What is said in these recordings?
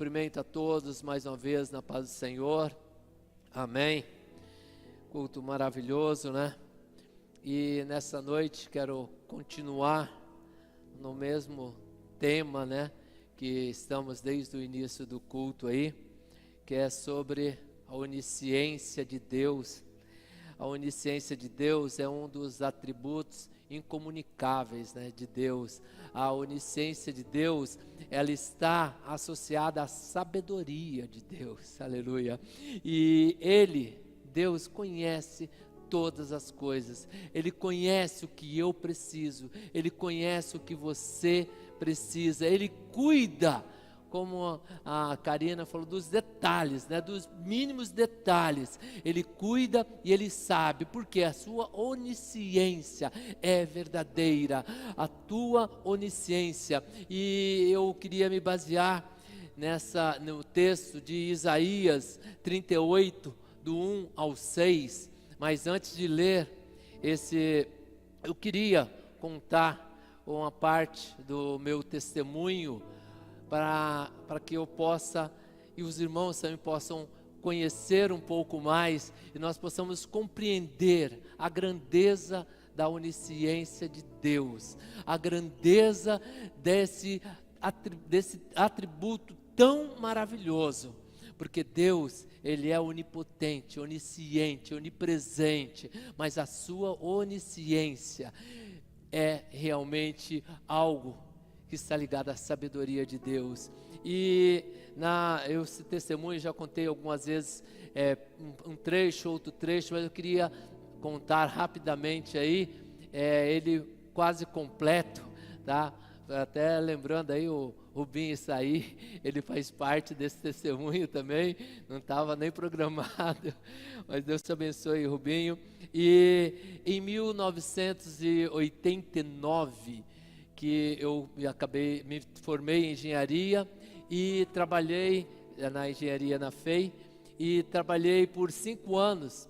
Cumprimento a todos mais uma vez na paz do Senhor, amém. Culto maravilhoso, né? E nessa noite quero continuar no mesmo tema, né? Que estamos desde o início do culto aí, que é sobre a onisciência de Deus. A onisciência de Deus é um dos atributos incomunicáveis, né, de Deus. A onisciência de Deus, ela está associada à sabedoria de Deus, aleluia. E Deus conhece todas as coisas, Ele conhece o que eu preciso, Ele conhece o que você precisa, Ele cuida, como a Karina falou, dos detalhes, né, dos mínimos detalhes. Ele cuida e Ele sabe, porque a sua onisciência é verdadeira, a tua onisciência. E eu queria me basear no texto de Isaías 38, do 1 ao 6, mas antes de ler eu queria contar uma parte do meu testemunho, para que eu possa, e os irmãos também possam conhecer um pouco mais, e nós possamos compreender a grandeza da onisciência de Deus, a grandeza desse atributo tão maravilhoso, porque Deus, Ele é onipotente, onisciente, onipresente, mas a sua onisciência é realmente algo que está ligado à sabedoria de Deus. E esse testemunho já contei algumas vezes, um trecho, outro trecho, mas eu queria contar rapidamente aí, ele quase completo, tá? Até lembrando aí o Rubinho Isaí, ele faz parte desse testemunho também, não estava nem programado, mas Deus te abençoe, Rubinho. E em 1989, que eu me formei em engenharia e trabalhei na engenharia na FEI, e trabalhei por 5 anos,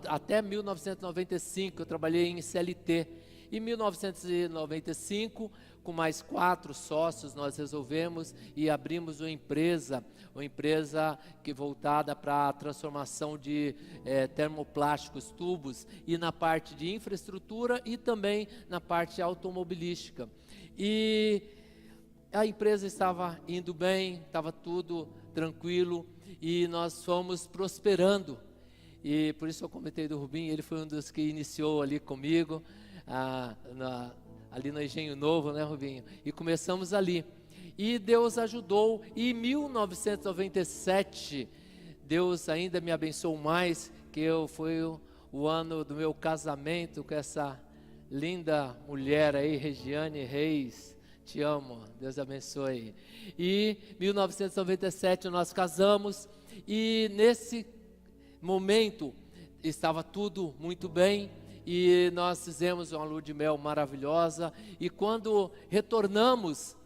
até 1995 eu trabalhei em CLT. Em 1995, com mais 4 sócios, nós resolvemos e abrimos uma empresa que voltada para a transformação de termoplásticos, tubos, e na parte de infraestrutura e também na parte automobilística. E a empresa estava indo bem, estava tudo tranquilo e nós fomos prosperando. E por isso eu comentei do Rubinho, ele foi um dos que iniciou ali comigo, ali no Engenho Novo, né, Rubinho? E começamos ali. E Deus ajudou. E em 1997, Deus ainda me abençoou mais, que foi o ano do meu casamento com essa linda mulher aí, Regiane Reis. Te amo, Deus abençoe. E em 1997 nós casamos, e nesse momento estava tudo muito bem, e nós fizemos uma lua de mel maravilhosa. E quando retornamos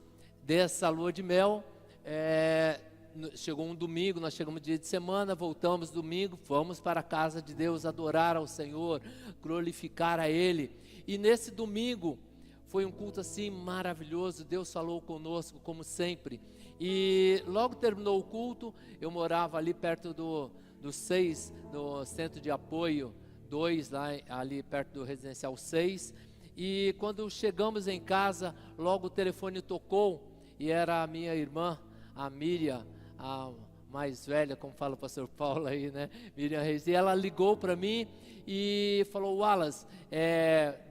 dessa lua de mel, chegou um domingo, nós chegamos dia de semana, voltamos domingo, fomos para a casa de Deus adorar ao Senhor, glorificar a Ele. E nesse domingo foi um culto assim maravilhoso, Deus falou conosco como sempre. E logo terminou o culto, eu morava ali perto do 6, no Centro de Apoio 2, ali perto do Residencial 6, e quando chegamos em casa, logo o telefone tocou, e era a minha irmã, a Miriam, a mais velha, como fala o pastor Paulo aí, né, Miriam Reis, e ela ligou para mim e falou: Wallace,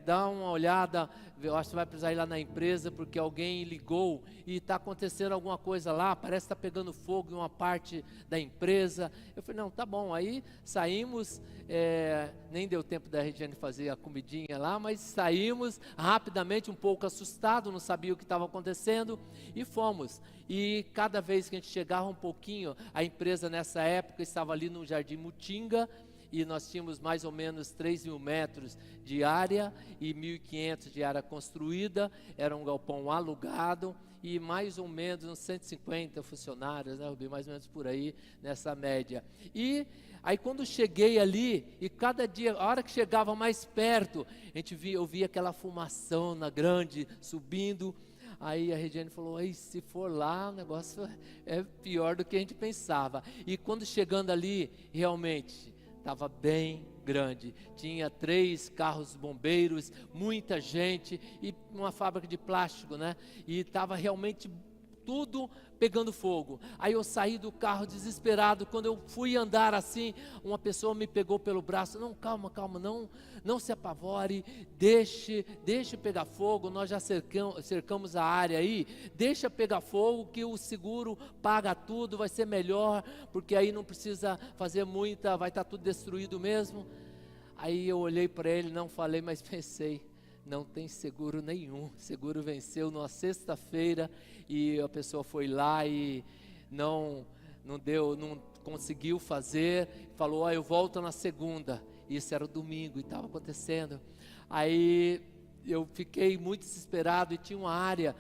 dá uma olhada, eu acho que vai precisar ir lá na empresa, porque alguém ligou e está acontecendo alguma coisa lá, parece que está pegando fogo em uma parte da empresa. Eu falei: não, tá bom. Aí saímos, nem deu tempo da Regiane fazer a comidinha lá, mas saímos rapidamente, um pouco assustado, não sabia o que estava acontecendo, e fomos. E cada vez que a gente chegava um pouquinho, a empresa nessa época estava ali no Jardim Mutinga, e nós tínhamos mais ou menos 3.000 metros de área e 1.500 de área construída, era um galpão alugado, e mais ou menos uns 150 funcionários, né, Rubi? Mais ou menos por aí, nessa média. E aí quando cheguei ali, e cada dia, a hora que chegava mais perto, eu via aquela fumaçona grande subindo. Aí a Regiane falou, ei, se for lá, o negócio é pior do que a gente pensava. E quando chegando ali, realmente, estava bem grande. Tinha 3 carros bombeiros, muita gente, e uma fábrica de plástico, né? E estava realmente tudo pegando fogo. Aí eu saí do carro desesperado. Quando eu fui andar assim, uma pessoa me pegou pelo braço. Não, calma, não se apavore, deixe pegar fogo. Nós já cercamos a área aí. Deixa pegar fogo que o seguro paga tudo, vai ser melhor, porque aí não precisa fazer muita, vai estar tudo destruído mesmo. Aí eu olhei para ele, não falei, mas pensei, não tem seguro nenhum. Seguro venceu numa sexta-feira e a pessoa foi lá e não conseguiu fazer. Falou, eu volto na segunda. Isso era o domingo e estava acontecendo. Aí eu fiquei muito desesperado e tinha uma área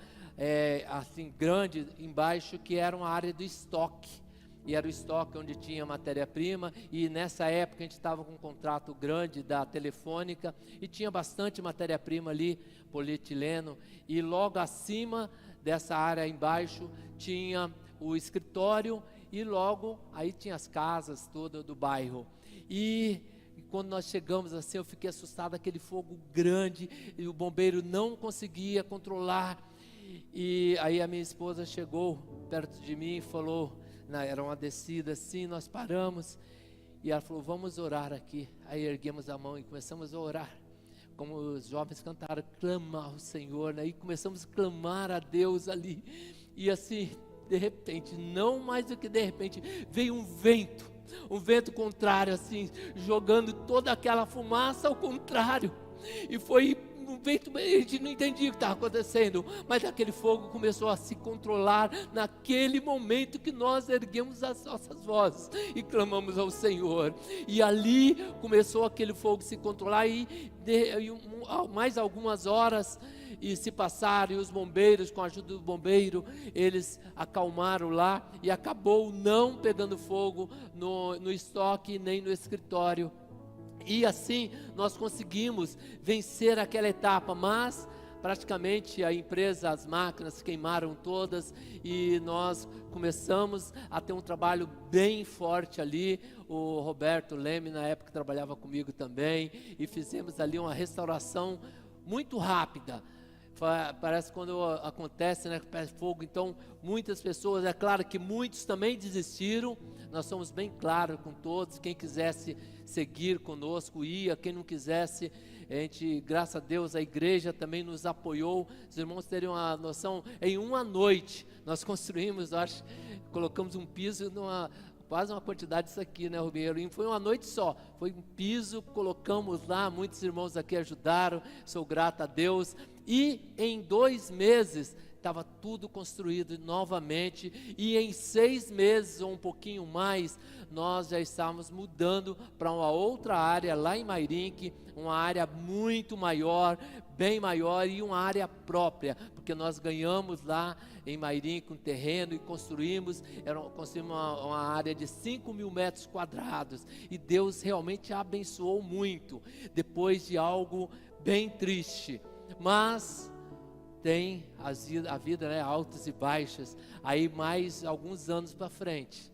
assim grande embaixo que era uma área do estoque. E era o estoque onde tinha matéria-prima, e nessa época a gente estava com um contrato grande da Telefônica, e tinha bastante matéria-prima ali, polietileno, e logo acima dessa área embaixo tinha o escritório, e logo aí tinha as casas todas do bairro. E quando nós chegamos assim, eu fiquei assustado, aquele fogo grande, e o bombeiro não conseguia controlar. E aí a minha esposa chegou perto de mim e falou, era uma descida assim, nós paramos, e ela falou, vamos orar aqui. Aí erguemos a mão e começamos a orar, como os jovens cantaram, clamar ao Senhor, né? E começamos a clamar a Deus ali, e assim, de repente, não mais do que de repente, veio um vento contrário assim, jogando toda aquela fumaça ao contrário, e foi um vento, a gente não entendia o que estava acontecendo, mas aquele fogo começou a se controlar naquele momento que nós erguemos as nossas vozes e clamamos ao Senhor, e ali começou aquele fogo se controlar, e mais algumas horas e se passaram, e os bombeiros, com a ajuda do bombeiro, eles acalmaram lá, e acabou não pegando fogo no estoque, nem no escritório. E assim nós conseguimos vencer aquela etapa, mas praticamente a empresa, as máquinas queimaram todas, e nós começamos a ter um trabalho bem forte ali. O Roberto Leme na época trabalhava comigo também, e fizemos ali uma restauração muito rápida. Parece quando acontece, né, fogo, então muitas pessoas, é claro que muitos também desistiram. Nós somos bem claros com todos, quem quisesse seguir conosco ia, quem não quisesse, a gente, graças a Deus, a igreja também nos apoiou. Os irmãos teriam uma noção, em uma noite nós construímos, colocamos um piso quase uma quantidade disso aqui, né, Rubinho? Foi uma noite só, foi um piso, colocamos lá, muitos irmãos aqui ajudaram, sou grato a Deus, e em 2 meses, estava tudo construído novamente, e em 6 meses ou um pouquinho mais, nós já estávamos mudando para uma outra área lá em Mairinque, uma área muito maior, bem maior, e uma área própria, porque nós ganhamos lá em Mairinque um terreno e construímos uma área de 5.000 metros quadrados, e Deus realmente abençoou muito, depois de algo bem triste, mas tem a vida, né, altas e baixas. Aí mais alguns anos para frente,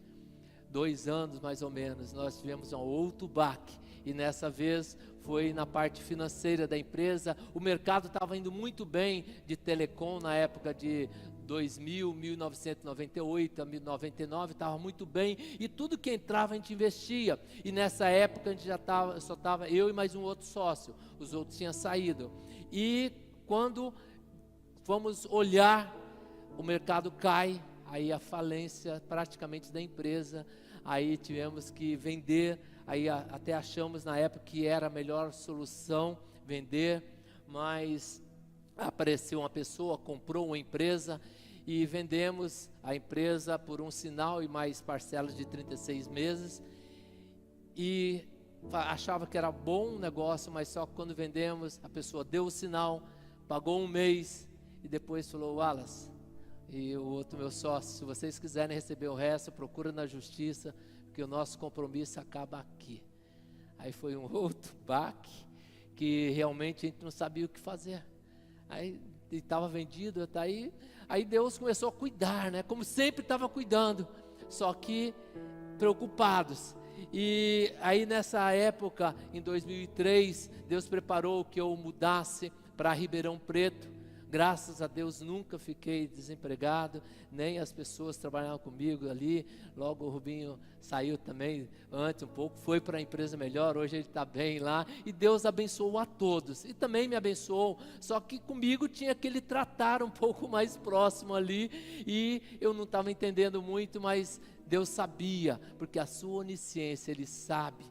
2 anos mais ou menos, nós tivemos um outro baque, e nessa vez foi na parte financeira da empresa. O mercado estava indo muito bem de telecom na época de 1998 a 1999, estava muito bem, e tudo que entrava a gente investia, e nessa época a gente só estava eu e mais um outro sócio, os outros tinham saído, e quando vamos olhar, o mercado cai, aí a falência praticamente da empresa, aí tivemos que vender, aí até achamos na época que era a melhor solução vender, mas apareceu uma pessoa, comprou uma empresa, e vendemos a empresa por um sinal e mais parcelas de 36 meses, e achava que era bom negócio, mas só que quando vendemos, a pessoa deu o sinal, pagou 1 mês, e depois falou, Wallace e o outro meu sócio, se vocês quiserem receber o resto, procura na justiça, porque o nosso compromisso acaba aqui. Aí foi um outro baque, que realmente a gente não sabia o que fazer. Aí estava vendido, tá aí. Aí Deus começou a cuidar, né? Como sempre estava cuidando, só que preocupados. E aí nessa época, em 2003, Deus preparou que eu mudasse para Ribeirão Preto. Graças a Deus nunca fiquei desempregado, nem as pessoas trabalhavam comigo ali. Logo o Rubinho saiu também antes um pouco, foi para a empresa melhor, hoje ele está bem lá. E Deus abençoou a todos, e também me abençoou, só que comigo tinha que ele tratar um pouco mais próximo ali, e eu não estava entendendo muito, mas Deus sabia, porque a sua onisciência, Ele sabe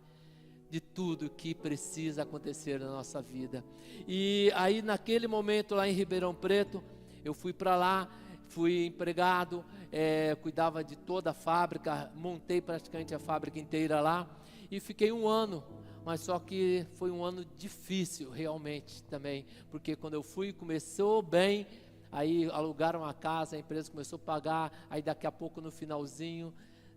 de tudo que precisa acontecer na nossa vida. E aí naquele momento lá em Ribeirão Preto, eu fui para lá, fui empregado, cuidava de toda a fábrica, montei praticamente a fábrica inteira lá, e fiquei um ano, mas só que foi um ano difícil realmente também, porque quando eu fui, começou bem, aí alugaram a casa, a empresa começou a pagar, aí daqui a pouco no finalzinho,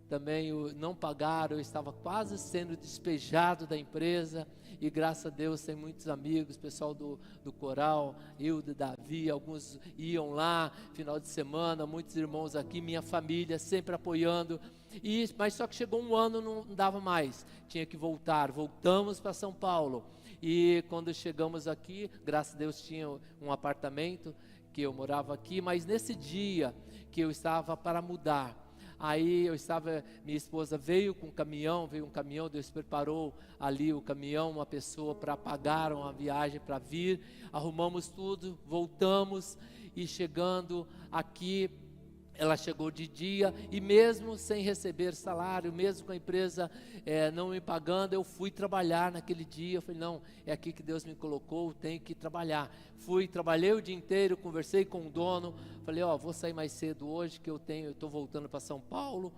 também não pagaram, eu estava quase sendo despejado da empresa, e graças a Deus tem muitos amigos, pessoal do coral, Hilda, Davi, alguns iam lá, final de semana, muitos irmãos aqui, minha família sempre apoiando, mas só que chegou um ano, não dava mais, tinha que voltamos para São Paulo, e quando chegamos aqui, graças a Deus tinha um apartamento, que eu morava aqui, mas nesse dia que eu estava para mudar, aí minha esposa veio um caminhão, Deus preparou ali o caminhão, uma pessoa para pagar uma viagem para vir, arrumamos tudo, voltamos, e chegando aqui, ela chegou de dia, e mesmo sem receber salário, mesmo com a empresa não me pagando, eu fui trabalhar naquele dia. Eu falei, não, é aqui que Deus me colocou, tenho que trabalhar. Trabalhei o dia inteiro, conversei com o dono, falei, vou sair mais cedo hoje, que eu estou voltando para São Paulo,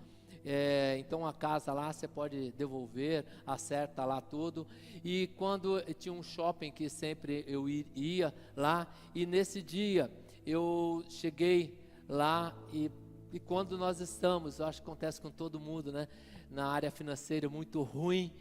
então a casa lá você pode devolver, acerta lá tudo. E quando tinha um shopping que sempre eu ia lá, e nesse dia eu cheguei lá, e quando nós estamos, eu acho que acontece com todo mundo, né? Na área financeira muito ruim,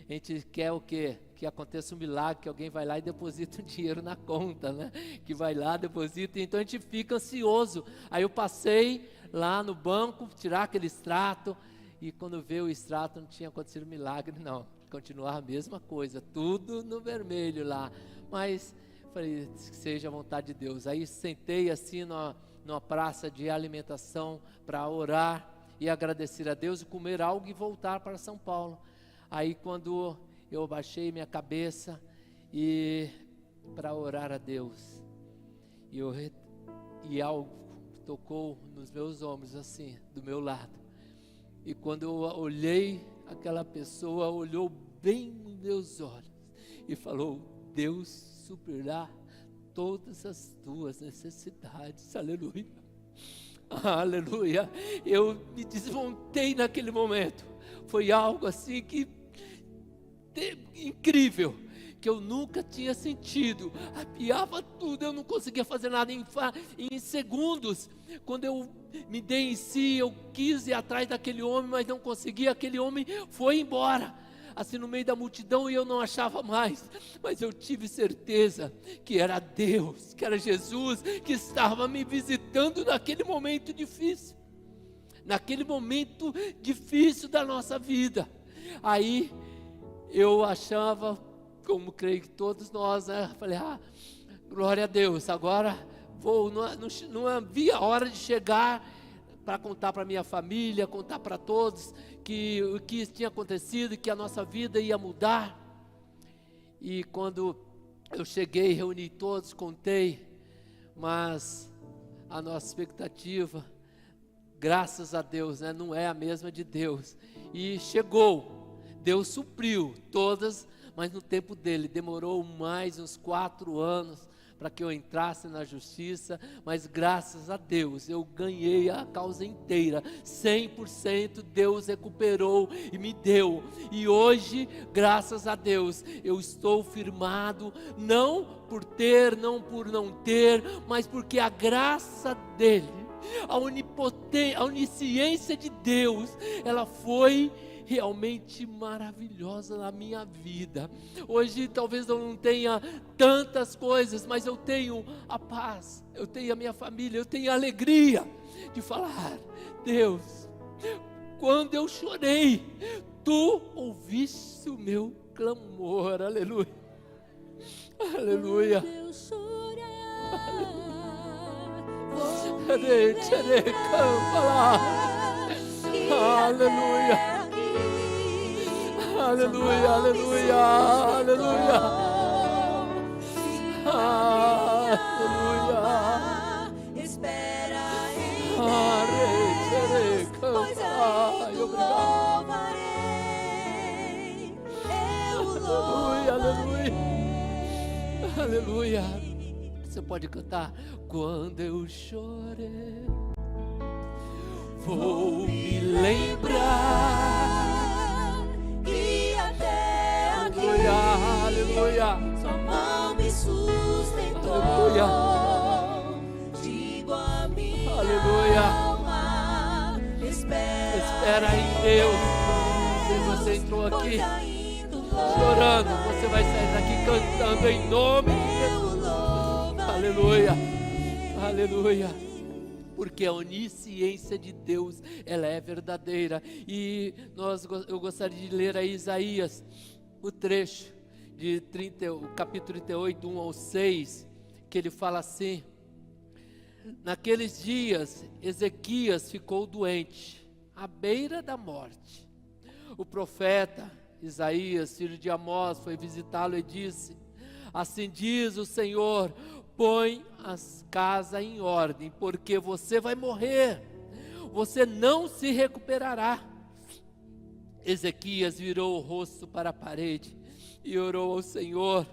a gente quer o quê? Que aconteça um milagre, que alguém vai lá e deposita o dinheiro na conta, né? Que vai lá, deposita, então a gente fica ansioso. Aí eu passei lá no banco, tirar aquele extrato, e quando veio o extrato não tinha acontecido milagre não, continuava a mesma coisa, tudo no vermelho lá, mas falei, que seja a vontade de Deus. Aí sentei assim numa praça de alimentação para orar e agradecer a Deus e comer algo e voltar para São Paulo. Aí quando eu abaixei minha cabeça e para orar a Deus, e algo tocou nos meus ombros assim, do meu lado, e quando eu olhei, aquela pessoa olhou bem nos meus olhos e falou, Deus suprirá todas as tuas necessidades, aleluia, aleluia. Eu me desmontei naquele momento, foi algo assim que incrível, que eu nunca tinha sentido, arrepiava tudo, eu não conseguia fazer nada em segundos, quando eu me dei em si, eu quis ir atrás daquele homem, mas não conseguia, aquele homem foi embora, assim no meio da multidão, e eu não achava mais, mas eu tive certeza que era Deus, que era Jesus, que estava me visitando naquele momento difícil, da nossa vida. Aí eu achava, como creio que todos nós, né? Falei, glória a Deus, agora vou, não havia hora de chegar para contar para minha família, contar para todos que o que tinha acontecido, que a nossa vida ia mudar. E quando eu cheguei, reuni todos, contei, mas a nossa expectativa, graças a Deus, né, não é a mesma de Deus. E chegou, Deus supriu todas, mas no tempo dele, demorou mais uns 4 anos, para que eu entrasse na justiça, mas graças a Deus, eu ganhei a causa inteira, 100% Deus recuperou e me deu, e hoje, graças a Deus, eu estou firmado, não por ter, não por não ter, mas porque a graça dele, a onipotência, a onisciência de Deus, ela foi realmente maravilhosa na minha vida. Hoje talvez eu não tenha tantas coisas, mas eu tenho a paz, eu tenho a minha família, eu tenho a alegria de falar: Deus, quando eu chorei, tu ouviste o meu clamor. Aleluia, aleluia. Quando eu chorar, aleluia, aleluia, aleluia, aleluia, aleluia. Espera em Deus, pois ainda louvarei, eu aleluia, louvarei. aleluia. Você pode cantar: quando eu chorei, vou me lembrar que até aqui aleluia, aleluia, sua mão me sustentou. aleluia, Digo a minha aleluia. alma, Espera em Deus. Se você entrou aqui chorando, você vai sair daqui cantando em nome de Jesus. Aleluia, aleluia. Porque a onisciência de Deus, ela é verdadeira. E eu gostaria de ler aí Isaías, o trecho de o capítulo 38, 1 ao 6, que ele fala assim: naqueles dias Ezequias ficou doente, à beira da morte. O profeta Isaías, filho de Amós, foi visitá-lo e disse: assim diz o Senhor, põe as casas em ordem, porque você vai morrer, você não se recuperará. Ezequias virou o rosto para a parede e orou ao Senhor: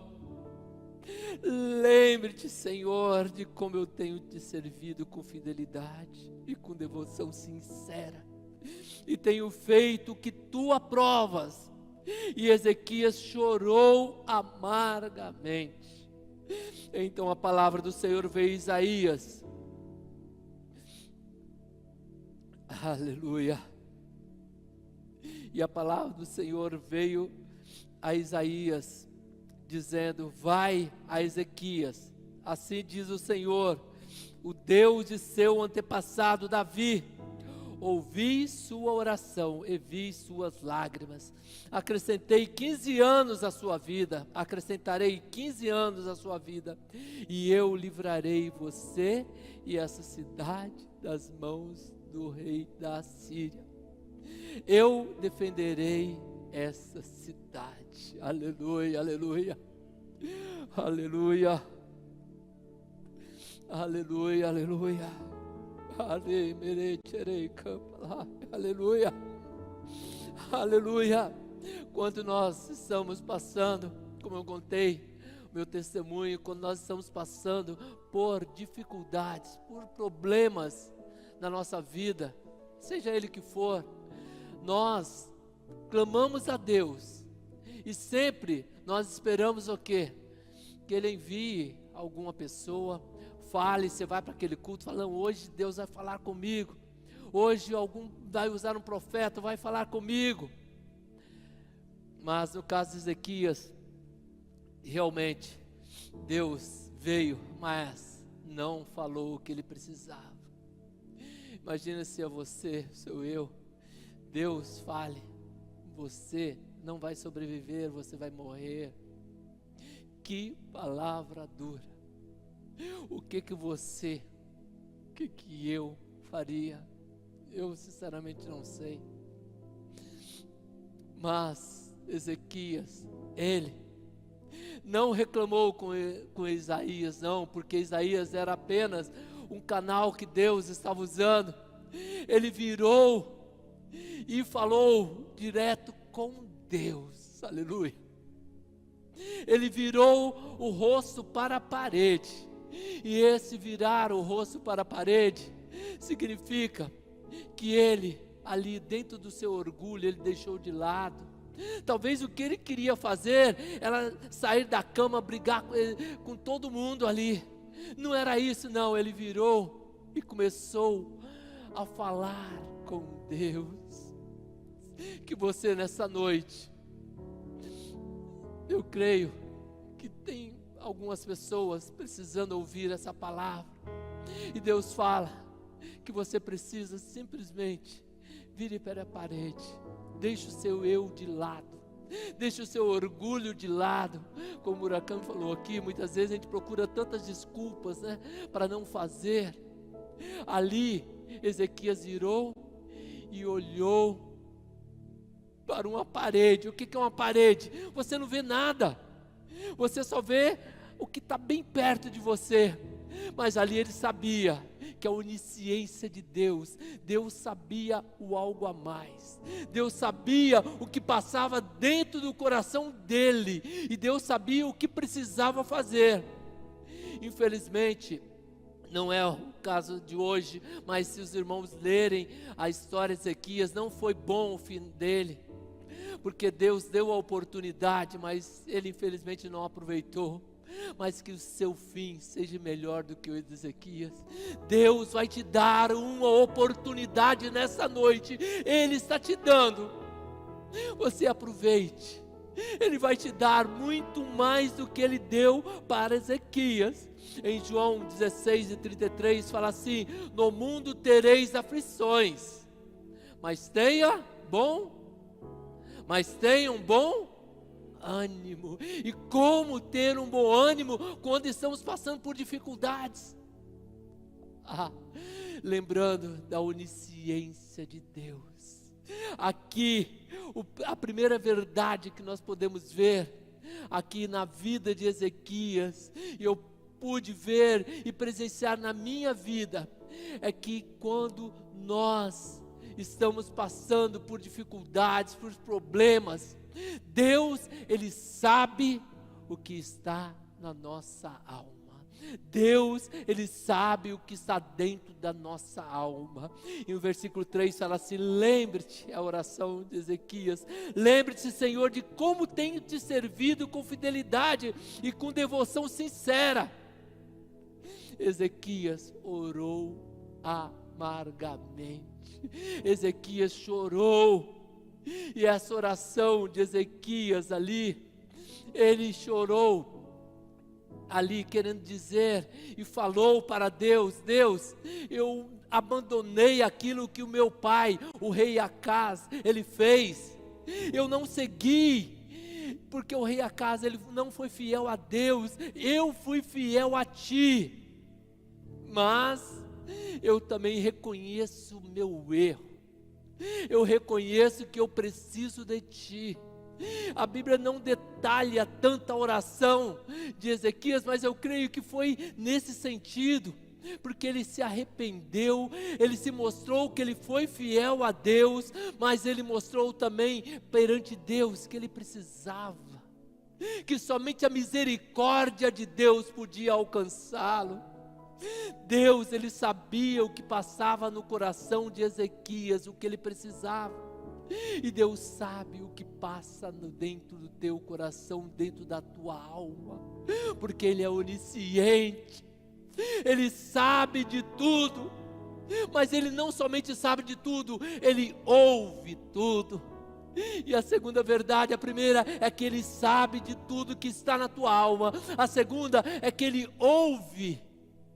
lembre-te, Senhor, de como eu tenho te servido com fidelidade e com devoção sincera, e tenho feito o que tu aprovas. E Ezequias chorou amargamente. Então a palavra do Senhor veio a Isaías. Aleluia. E a palavra do Senhor veio a Isaías, dizendo: vai a Ezequias, assim diz o Senhor, o Deus de seu antepassado Davi: ouvi sua oração e vi suas lágrimas. Acrescentei 15 anos à sua vida, acrescentarei 15 anos à sua vida, e eu livrarei você e essa cidade das mãos do rei da Síria. Eu defenderei essa cidade. Aleluia, aleluia, aleluia, aleluia, aleluia. Aleluia, aleluia. Quando nós estamos passando, como eu contei o meu testemunho, quando nós estamos passando por dificuldades, por problemas na nossa vida, seja ele que for, nós clamamos a Deus e sempre nós esperamos o quê? Que Ele envie alguma pessoa, fale. Você vai para aquele culto falando: hoje Deus vai falar comigo, hoje algum vai usar um profeta, vai falar comigo. Mas no caso de Ezequias, realmente Deus veio, mas não falou o que ele precisava. Imagina se é você, sou eu, Deus fale: você não vai sobreviver, você vai morrer. Que palavra dura. O que eu faria? Eu sinceramente não sei. Mas Ezequias, ele não reclamou com Isaías, não, porque Isaías era apenas um canal que Deus estava usando. Ele virou e falou direto com Deus. Aleluia. Ele virou o rosto para a parede. E esse virar o rosto para a parede significa que ele, ali dentro do seu orgulho, ele deixou de lado. Talvez o que ele queria fazer era sair da cama, brigar com todo mundo ali. Não era isso, não. Ele virou e começou a falar com Deus. que você nessa noite, eu creio que tem algumas pessoas precisando ouvir essa palavra, e Deus fala que você precisa simplesmente vire para a parede, deixe o seu eu de lado, deixe o seu orgulho de lado. Como o Murakami falou aqui, muitas vezes a gente procura tantas desculpas, né, para não fazer. Ali Ezequias virou e olhou para uma parede. O que é uma parede? Você não vê nada, você só vê o que está bem perto de você. Mas ali ele sabia que a onisciência de Deus, Deus sabia o algo a mais, Deus sabia o que passava dentro do coração dele, e Deus sabia o que precisava fazer. Infelizmente, não é o caso de hoje, mas se os irmãos lerem a história de Ezequias, não foi bom o fim dele, porque Deus deu a oportunidade, mas ele infelizmente não aproveitou. Mas que o seu fim seja melhor do que o de Ezequias. Deus vai te dar uma oportunidade nessa noite, Ele está te dando, você aproveite. Ele vai te dar muito mais do que Ele deu para Ezequias. Em João 16:33 fala assim: no mundo tereis aflições, mas tenham bom ânimo. E como ter um bom ânimo quando estamos passando por dificuldades? Lembrando da onisciência de Deus. Aqui, a primeira verdade que nós podemos ver aqui na vida de Ezequias, e eu pude ver e presenciar na minha vida, é que quando nós estamos passando por dificuldades, por problemas, Deus, Ele sabe o que está na nossa alma. Deus, Ele sabe o que está dentro da nossa alma. E o versículo 3 fala assim: lembre-te, a oração de Ezequias, lembre-te, Senhor, de como tenho te servido com fidelidade e com devoção sincera. Ezequias orou amargamente, Ezequias chorou. E essa oração de Ezequias ali, ele chorou ali querendo dizer e falou para Deus: Deus, eu abandonei aquilo que o meu pai, o rei Acaz, ele fez, eu não segui, porque o rei Acaz, ele não foi fiel a Deus, eu fui fiel a ti, mas eu também reconheço o meu erro, eu reconheço que eu preciso de ti. A Bíblia não detalha tanta oração de Ezequias, mas eu creio que foi nesse sentido, porque ele se arrependeu, ele se mostrou que ele foi fiel a Deus, mas ele mostrou também perante Deus que ele precisava, que somente a misericórdia de Deus podia alcançá-lo. Deus, ele sabia o que passava no coração de Ezequias, o que ele precisava, e Deus sabe o que passa dentro do teu coração, dentro da tua alma, porque Ele é onisciente, Ele sabe de tudo, mas Ele não somente sabe de tudo, Ele ouve tudo. E a segunda verdade, a primeira é que Ele sabe de tudo que está na tua alma, a segunda é que Ele ouve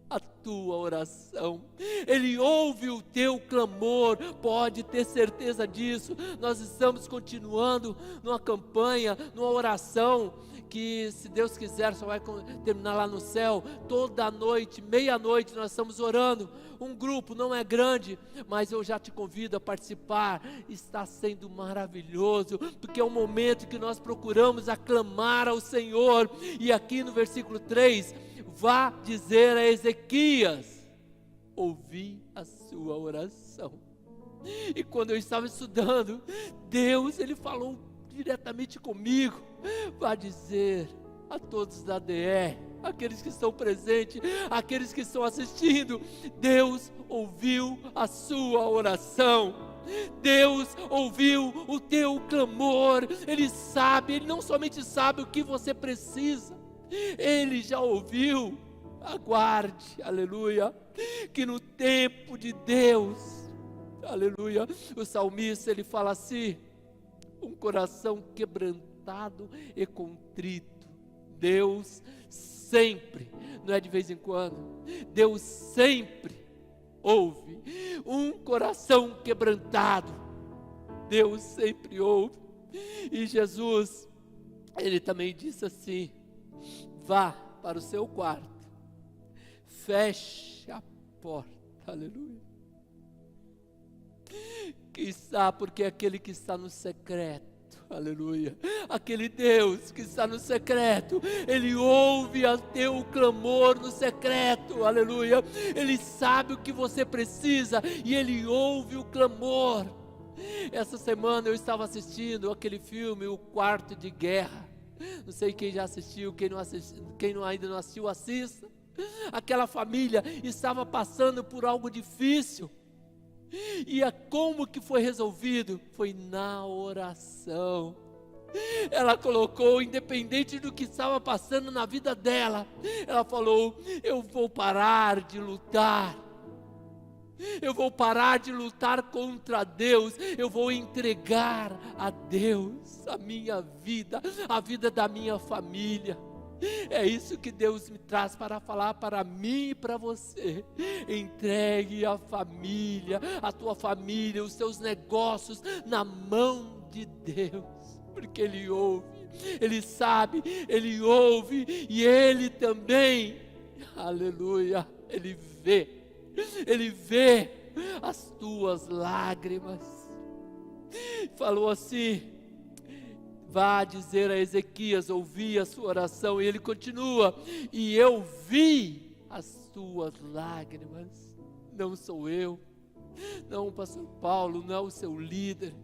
a tua oração, Ele ouve o teu clamor, pode ter certeza disso. Nós estamos continuando numa campanha, numa oração, que se Deus quiser só vai terminar lá no céu. Toda noite, meia-noite nós estamos orando, um grupo não é grande, mas eu já te convido a participar, está sendo maravilhoso, porque é um momento que nós procuramos aclamar ao Senhor. E aqui no versículo 3, vá dizer a Ezequias: ouvi a sua oração. E quando eu estava estudando, Deus, Ele falou diretamente comigo: vá dizer a todos da DR, aqueles que estão presentes, aqueles que estão assistindo, Deus ouviu a sua oração, Deus ouviu o teu clamor. Ele sabe, Ele não somente sabe o que você precisa, Ele já ouviu. Aguarde, aleluia, que no tempo de Deus, aleluia, o salmista ele fala assim: um coração quebrantado e contrito. Deus sempre, não é de vez em quando, Deus sempre ouve um coração quebrantado. Deus sempre ouve. E Jesus, Ele também disse assim: vá para o seu quarto, feche a porta, aleluia. Quem sabe, porque aquele que está no secreto, aleluia, aquele Deus que está no secreto, Ele ouve o teu clamor no secreto, aleluia. Ele sabe o que você precisa e Ele ouve o clamor. Essa semana eu estava assistindo aquele filme, O Quarto de Guerra. Não sei quem já assistiu, quem ainda não assistiu, assista. Aquela família estava passando por algo difícil. E como que foi resolvido? Foi na oração. Ela colocou, independente do que estava passando na vida dela, ela falou: eu vou parar de lutar. Eu vou parar de lutar contra Deus. Eu vou entregar a Deus a minha vida, a vida da minha família. É isso que Deus me traz para falar para mim e para você. Entregue a família, a tua família, os teus negócios na mão de Deus, porque Ele ouve, Ele sabe, Ele ouve e Ele também, aleluia, Ele vê as tuas lágrimas. Falou assim: vá dizer a Ezequias, ouvi a sua oração. E ele continua: e eu vi as tuas lágrimas. Não sou eu, não o pastor Paulo, não é o seu líder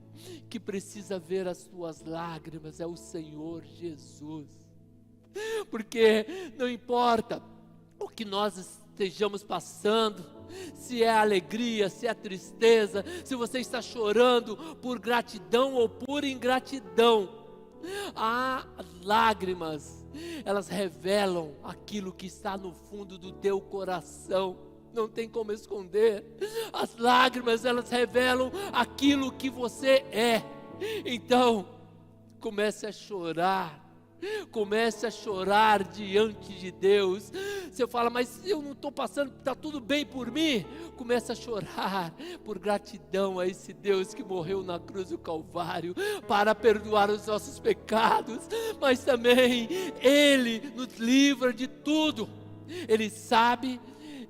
que precisa ver as tuas lágrimas, é o Senhor Jesus. Porque não importa o que nós estejamos passando, se é alegria, se é tristeza, se você está chorando por gratidão ou por ingratidão, as lágrimas, elas revelam aquilo que está no fundo do teu coração, não tem como esconder. As lágrimas, elas revelam aquilo que você é. Então, comece a chorar. Comece a chorar diante de Deus. Você fala: mas eu não estou passando, está tudo bem por mim. Comece a chorar por gratidão a esse Deus que morreu na cruz do Calvário para perdoar os nossos pecados, mas também Ele nos livra de tudo. Ele sabe,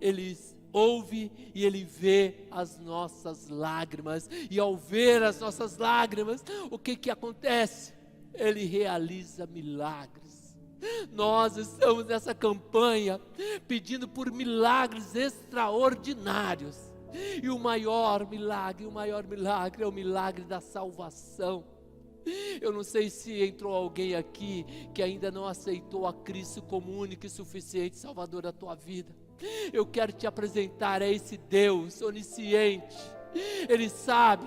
Ele ouve e Ele vê as nossas lágrimas. E ao ver as nossas lágrimas, o que acontece? Ele realiza milagres. Nós estamos nessa campanha pedindo por milagres extraordinários. E o maior milagre é o milagre da salvação. Eu não sei se entrou alguém aqui que ainda não aceitou a Cristo como único e suficiente Salvador da tua vida. Eu quero te apresentar a esse Deus onisciente. Ele sabe,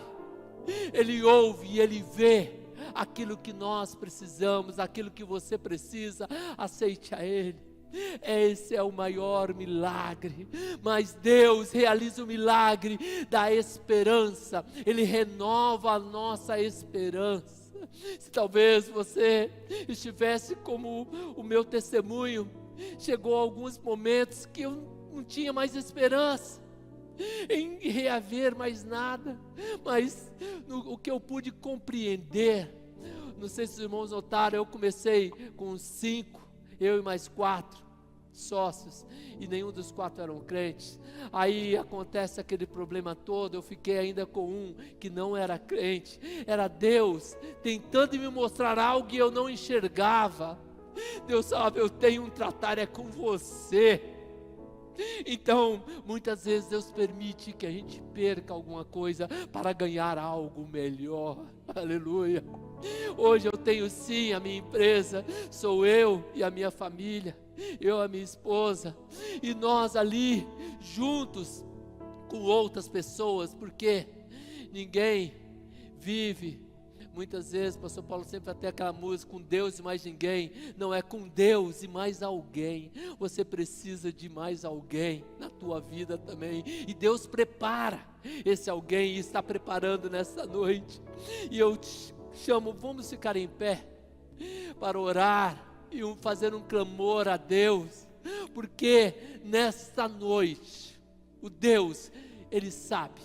Ele ouve e Ele vê aquilo que nós precisamos, aquilo que você precisa. Aceite a Ele. Esse é o maior milagre. Mas Deus realiza o milagre da esperança. Ele renova a nossa esperança. Se talvez você estivesse como o meu testemunho, chegou alguns momentos que eu não tinha mais esperança em reaver mais nada, mas o que eu pude compreender, não sei se os irmãos notaram, eu comecei com 5, eu e mais 4 sócios, e nenhum dos 4 eram crentes. Aí acontece aquele problema todo, eu fiquei ainda com um que não era crente. Era Deus tentando me mostrar algo que eu não enxergava. Deus sabe, eu tenho um tratar é com você. Então, muitas vezes Deus permite que a gente perca alguma coisa para ganhar algo melhor. Aleluia. Hoje eu tenho sim a minha empresa, sou eu e a minha família, eu e a minha esposa, e nós ali juntos com outras pessoas, porque ninguém vive. Muitas vezes, pastor Paulo sempre vai ter aquela música, com Deus e mais ninguém. Não, é com Deus e mais alguém. Você precisa de mais alguém na tua vida também. E Deus prepara esse alguém e está preparando nessa noite. E eu chamo, vamos ficar em pé para orar e fazer um clamor a Deus, porque nesta noite, o Deus, Ele sabe,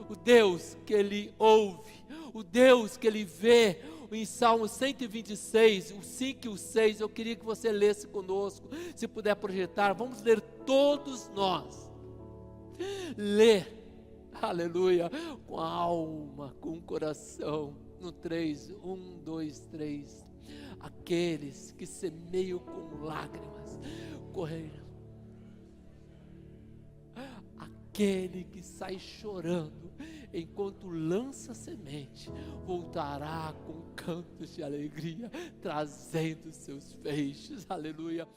o Deus que Ele ouve, o Deus que Ele vê. Em Salmo 126, o 5 e o 6, eu queria que você lesse conosco, se puder projetar, vamos ler todos nós, ler, aleluia, com a alma, com o coração, no 3, 1, 2, 3, aqueles que semeiam com lágrimas, correrão, aquele que sai chorando, enquanto lança semente, voltará com cantos de alegria, trazendo seus feixes, aleluia.